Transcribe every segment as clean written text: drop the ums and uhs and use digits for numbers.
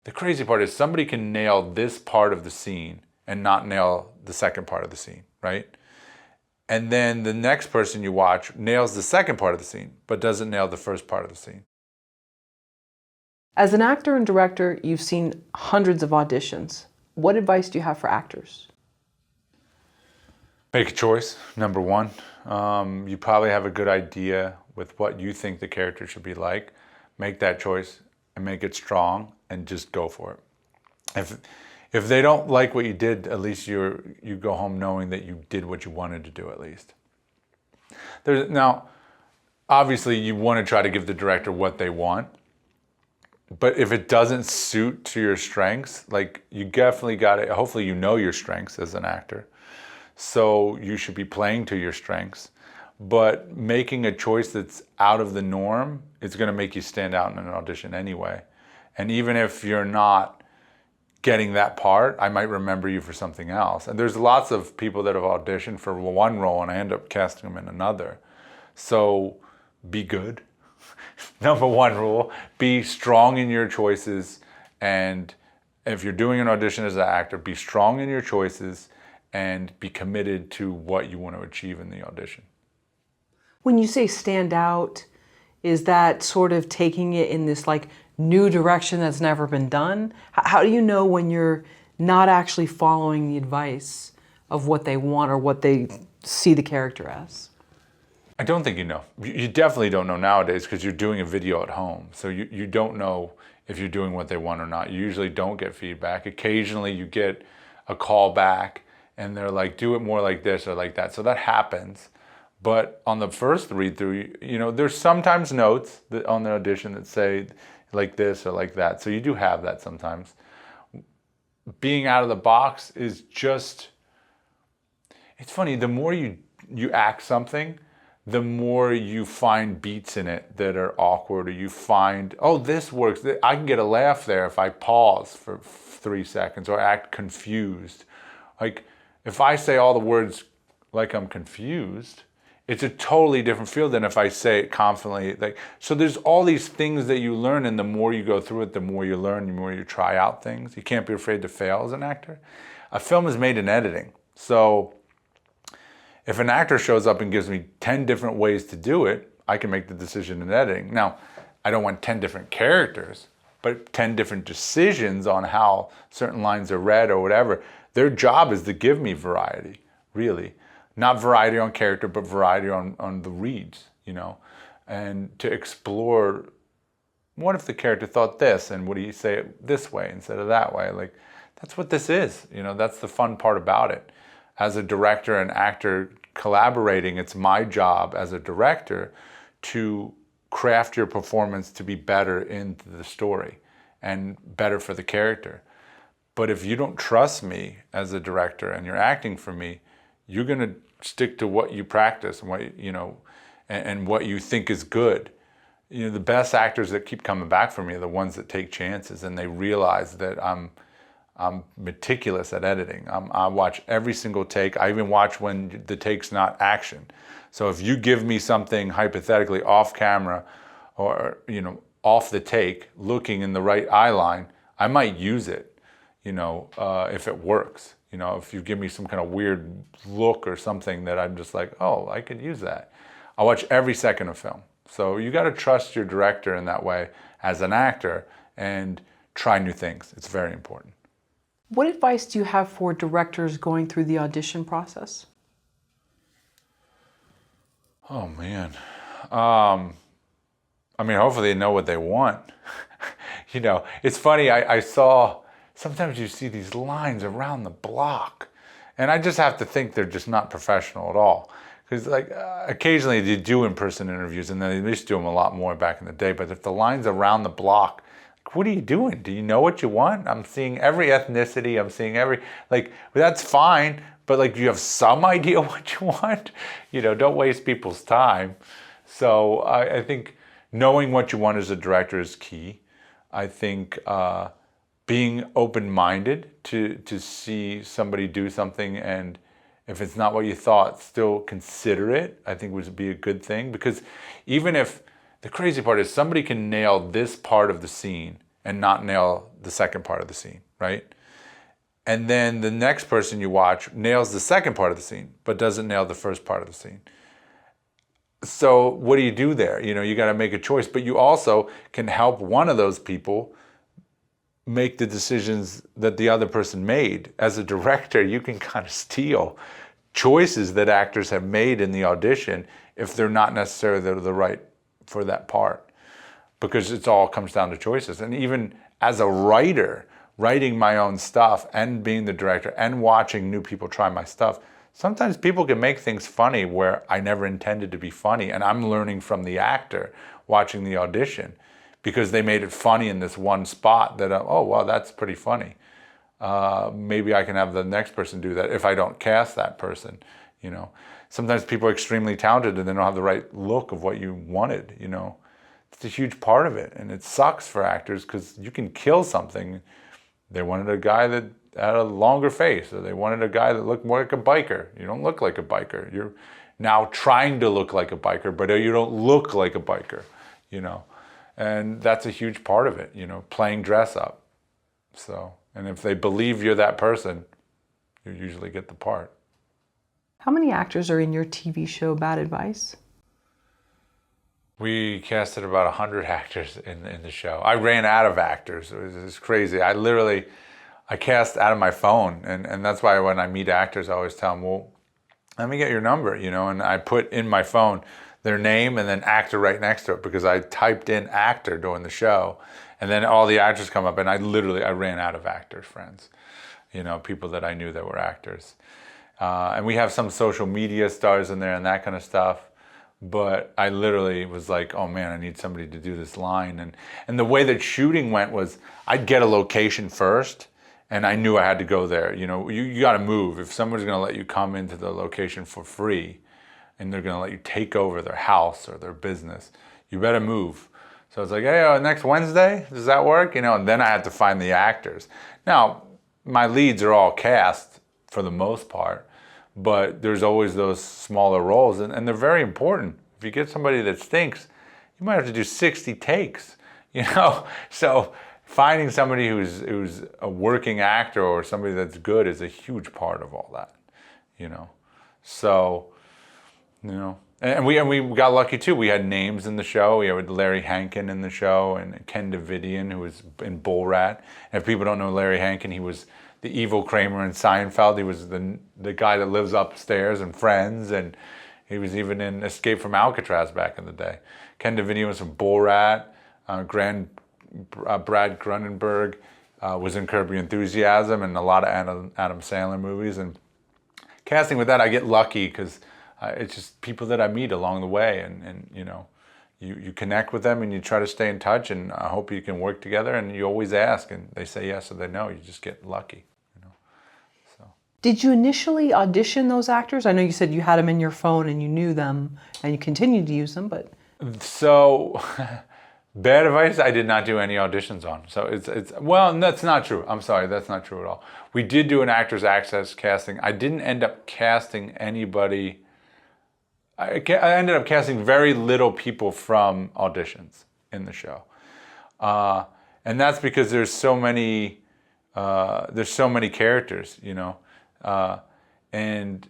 the crazy part is somebody can nail this part of the scene and not nail the second part of the scene, right? And then the next person you watch nails the second part of the scene, but doesn't nail the first part of the scene. As an actor and director, you've seen hundreds of auditions. What advice do you have for actors? Make a choice, number one. You probably have a good idea with what you think the character should be like. Make that choice and make it strong and just go for it. If they don't like what you did, at least you go home knowing that you did what you wanted to do at least. Now, obviously you want to try to give the director what they want, but if it doesn't suit to your strengths, like you definitely got it. Hopefully you know your strengths as an actor. So you should be playing to your strengths, but making a choice that's out of the norm is going to make you stand out in an audition anyway. And even if you're not getting that part, I might remember you for something else. And there's lots of people that have auditioned for one role and I end up casting them in another. So be good. Number one rule, be strong in your choices. And if you're doing an audition as an actor, be strong in your choices and be committed to what you want to achieve in the audition. When you say stand out, is that sort of taking it in this like new direction that's never been done? How do you know when you're not actually following the advice of what they want or what they see the character as? I don't think you know. You definitely don't know nowadays because you're doing a video at home. So you don't know if you're doing what they want or not. You usually don't get feedback. Occasionally you get a call back and they're like, do it more like this or like that. So that happens. But on the first read through, there's sometimes notes on the audition that say like this or like that. So you do have that sometimes. Being out of the box is just, it's funny, the more you act something, the more you find beats in it that are awkward, or you find, oh, this works. I can get a laugh there if I pause for 3 seconds or act confused. Like if I say all the words like I'm confused, it's a totally different feel than if I say it confidently. So there's all these things that you learn, and the more you go through it, the more you learn, the more you try out things. You can't be afraid to fail as an actor. A film is made in editing. So if an actor shows up and gives me 10 different ways to do it, I can make the decision in editing. Now, I don't want 10 different characters, but 10 different decisions on how certain lines are read or whatever. Their job is to give me variety, really. Not variety on character, but variety on the reads, and to explore, what if the character thought this, and would he say it this way instead of that way? Like, that's what this is, that's the fun part about it. As a director and actor collaborating, it's my job as a director to craft your performance to be better into the story and better for the character. But if you don't trust me as a director and you're acting for me, you're going to stick to what you practice and what and what you think is good. The best actors that keep coming back for me are the ones that take chances and they realize that I'm meticulous at editing. I watch every single take. I even watch when the take's not action. So if you give me something hypothetically off camera or off the take, looking in the right eye line, I might use it, if it works. If you give me some kind of weird look or something that I'm just like, oh, I could use that. I watch every second of film. So you got to trust your director in that way as an actor and try new things. It's very important. What advice do you have for directors going through the audition process? Oh, man. Hopefully they know what they want. It's funny, I saw, sometimes you see these lines around the block, and I just have to think they're just not professional at all. Because occasionally they do in-person interviews, and they used to do them a lot more back in the day, but if the line's around the block, what are you doing? Do you know what you want? I'm seeing every ethnicity, I'm seeing that's fine, but do you have some idea what you want? Don't waste people's time. So I think knowing what you want as a director is key. I think being open-minded to see somebody do something, and if it's not what you thought, still consider it, I think would be a good thing. Because even if, the crazy part is somebody can nail this part of the scene and not nail the second part of the scene, right? And then the next person you watch nails the second part of the scene, but doesn't nail the first part of the scene. So what do you do there? You know, you got to make a choice, but you also can help one of those people make the decisions that the other person made. As a director, you can kind of steal choices that actors have made in the audition if they're not necessarily the right for that part, because it all comes down to choices. And even as a writer, writing my own stuff and being the director and watching new people try my stuff, sometimes people can make things funny where I never intended to be funny, and I'm learning from the actor watching the audition because they made it funny in this one spot that, oh, well, that's pretty funny. Maybe I can have the next person do that if I don't cast that person, you know. Sometimes people are extremely talented and they don't have the right look of what you wanted, you know. It's a huge part of it, and it sucks for actors because you can kill something. They wanted a guy that had a longer face, or they wanted a guy that looked more like a biker. You don't look like a biker. You're now trying to look like a biker, but you don't look like a biker, you know. And that's a huge part of it, you know, playing dress up. So, and if they believe you're that person, you usually get the part. How many actors are in your TV show Bad Advice? We casted about 100 actors in the show. I ran out of actors. It was crazy. I cast out of my phone, and that's why when I meet actors, I always tell them, well, let me get your number, you know, and I put in my phone their name and then actor right next to it, because I typed in actor during the show, and then all the actors come up, and I ran out of actors, friends, you know, people that I knew that were actors. And we have some social media stars in there and that kind of stuff. But I literally was like, oh man, I need somebody to do this line. And the way that shooting went was I'd get a location first, and I knew I had to go there. You know, you got to move. If someone's going to let you come into the location for free and they're going to let you take over their house or their business, you better move. So it's like, hey, next Wednesday, does that work? You know, and then I had to find the actors. Now, my leads are all cast for the most part, but there's always those smaller roles, and they're very important. If you get somebody that stinks, you might have to do 60 takes, you know? So finding somebody who's a working actor or somebody that's good is a huge part of all that, you know? So, you know, and we got lucky too. We had names in the show. We had Larry Hankin in the show, and Ken Davidian, who was in Bull Rat. And if people don't know Larry Hankin, he was the evil Kramer in Seinfeld. He was the guy that lives upstairs in Friends, and he was even in Escape from Alcatraz back in the day. Ken Davidian was from Bull Rat. Brad Cronenberg was in Curb Your Enthusiasm and a lot of Adam Sandler movies. And casting with that, I get lucky because it's just people that I meet along the way, and you know, you connect with them and you try to stay in touch, and I hope you can work together, and you always ask and they say yes or they no. You just get lucky, you know. So. Did you initially audition those actors? I know you said you had them in your phone and you knew them and you continued to use them, but... So, Bad Advice, I did not do any auditions on. So it's well, that's not true. I'm sorry, that's not true at all. We did do an Actors Access casting. I didn't end up casting anybody. I ended up casting very little people from auditions in the show, and that's because there's so many characters, you know, and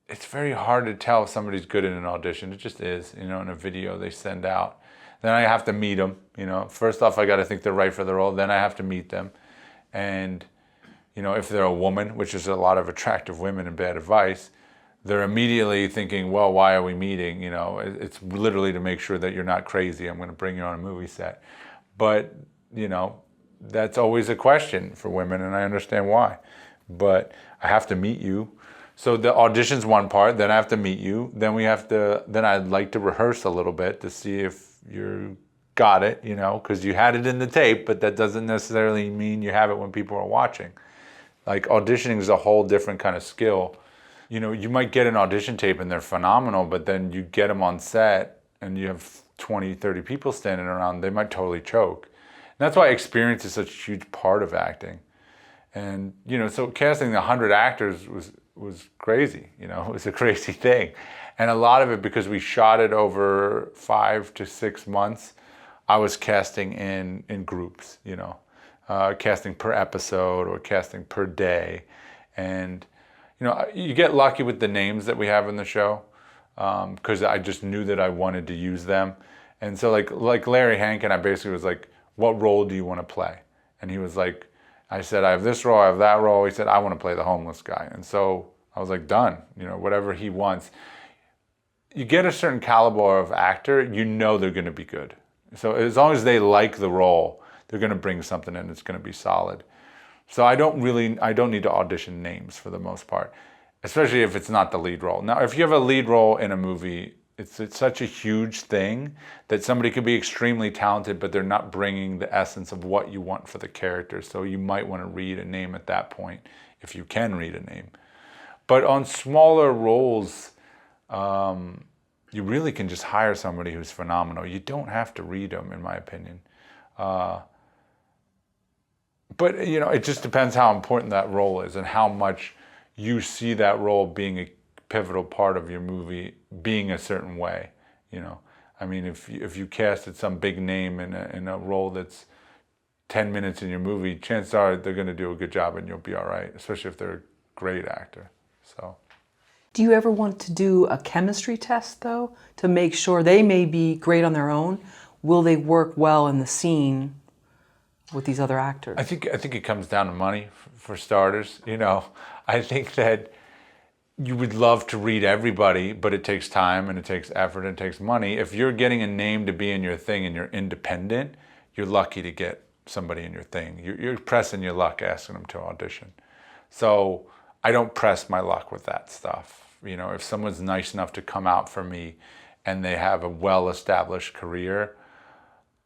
it's very hard to tell if somebody's good in an audition. It just is, you know, in a video they send out. Then I have to meet them, you know. First off, I got to think they're right for the role. Then I have to meet them, and you know, if they're a woman, which is a lot of attractive women in Bad Advice, they're immediately thinking, well, why are we meeting? You know, it's literally to make sure that you're not crazy. I'm going to bring you on a movie set. But, you know, that's always a question for women, and I understand why. But I have to meet you. So the audition's one part, then I have to meet you. Then I'd like to rehearse a little bit to see if you got it, you know, because you had it in the tape, but that doesn't necessarily mean you have it when people are watching. Like, auditioning is a whole different kind of skill. You know, you might get an audition tape and they're phenomenal, but then you get them on set and you have 20, 30 people standing around, they might totally choke. And that's why experience is such a huge part of acting. And, you know, so casting 100 actors was crazy, you know, it was a crazy thing. And a lot of it because we shot it over 5 to 6 months, I was casting in groups, casting per episode or casting per day. And, you get lucky with the names that we have in the show, because I just knew that I wanted to use them. And so like Larry Hankin, I basically was like, what role do you want to play? And he was like, I said, I have this role, I have that role. He said, I want to play the homeless guy. And so I was like, done, whatever he wants. You get a certain caliber of actor, they're going to be good. So as long as they like the role, they're going to bring something in that's going to be solid. So I don't need to audition names for the most part, especially if it's not the lead role. Now, if you have a lead role in a movie, it's such a huge thing that somebody could be extremely talented, but they're not bringing the essence of what you want for the character. So you might want to read a name at that point, if you can read a name. But on smaller roles, you really can just hire somebody who's phenomenal. You don't have to read them, in my opinion. But, it just depends how important that role is and how much you see that role being a pivotal part of your movie being a certain way, I mean, if you casted some big name in a role that's 10 minutes in your movie, chances are they're going to do a good job and you'll be all right, especially if they're a great actor. So, do you ever want to do a chemistry test, though, to make sure they may be great on their own? Will they work well in the scene with these other actors? I think it comes down to money, for starters. I think that you would love to read everybody, but it takes time and it takes effort and it takes money. If you're getting a name to be in your thing and you're independent, you're lucky to get somebody in your thing. You're pressing your luck asking them to audition. So I don't press my luck with that stuff. If someone's nice enough to come out for me and they have a well-established career,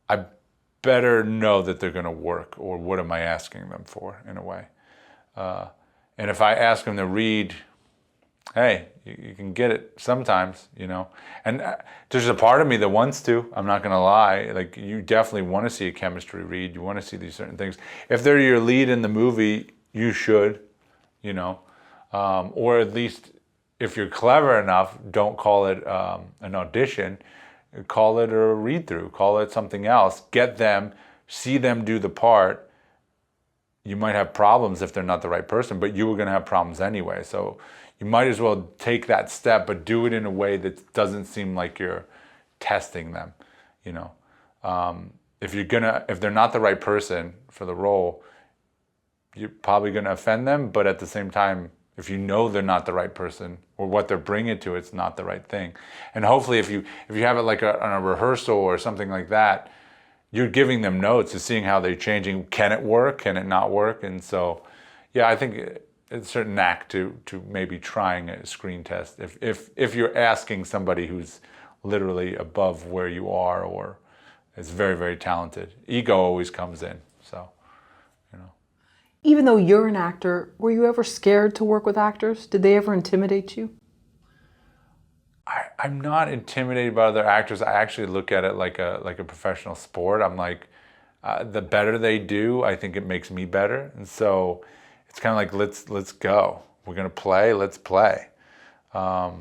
I better know that they're going to work, or what am I asking them for, in a way. And if I ask them to read, hey, you can get it sometimes, And there's a part of me that wants to, I'm not going to lie. Like, you definitely want to see a chemistry read. You want to see these certain things. If they're your lead in the movie, you should, or at least if you're clever enough, don't call it an audition. Call it a read-through. Call it something else. Get them, see them do the part. You might have problems if they're not the right person, but you were going to have problems anyway. So you might as well take that step, but do it in a way that doesn't seem like you're testing them. If they're not the right person for the role, you're probably going to offend them. But at the same time, if they're not the right person, or what they're bringing to it's not the right thing. And hopefully if you have it like on a rehearsal or something like that, you're giving them notes and seeing how they're changing. Can it work? Can it not work? And so, yeah, I think it's a certain knack to maybe trying a screen test. If you're asking somebody who's literally above where you are or is very, very talented. Ego always comes in, so. Even though you're an actor, were you ever scared to work with actors? Did they ever intimidate you? I'm not intimidated by other actors. I actually look at it like a professional sport. I'm like, the better they do, I think it makes me better. And so it's kind of like, let's go. We're gonna play, let's play. I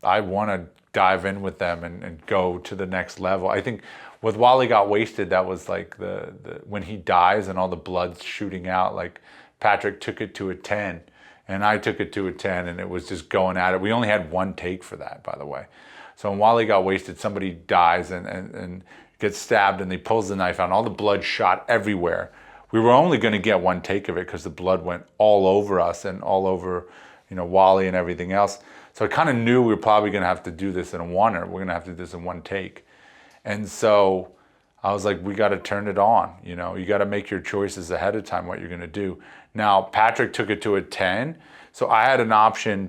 want to dive in with them and go to the next level. I think with WALLY Got Wasted, that was like the when he dies and all the blood's shooting out, like Patrick took it to a 10 and I took it to a 10 and it was just going at it. We only had one take for that, by the way. So when WALLY Got Wasted, somebody dies and gets stabbed and he pulls the knife out and all the blood shot everywhere. We were only going to get one take of it because the blood went all over us and all over, WALLY and everything else. So I kind of knew we were probably going to have to do this in a one, or we're going to have to do this in one take. And so I was like, we got to turn it on. You got to make your choices ahead of time what you're going to do. Now, Patrick took it to a 10. So I had an option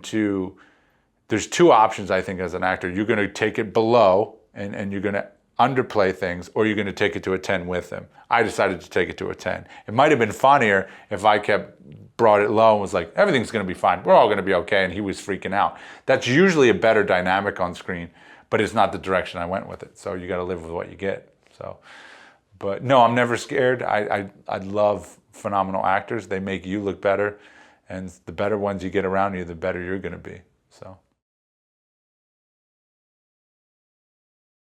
there's two options, I think, as an actor. You're going to take it below and you're going to underplay things, or you're going to take it to a 10 with him. I decided to take it to a 10. It might have been funnier if I brought it low and was like, everything's going to be fine. We're all going to be okay. And he was freaking out. That's usually a better dynamic on screen, but it's not the direction I went with it. So you got to live with what you get. So, but no, I'm never scared. I love phenomenal actors. They make you look better. And the better ones you get around you, the better you're going to be. So.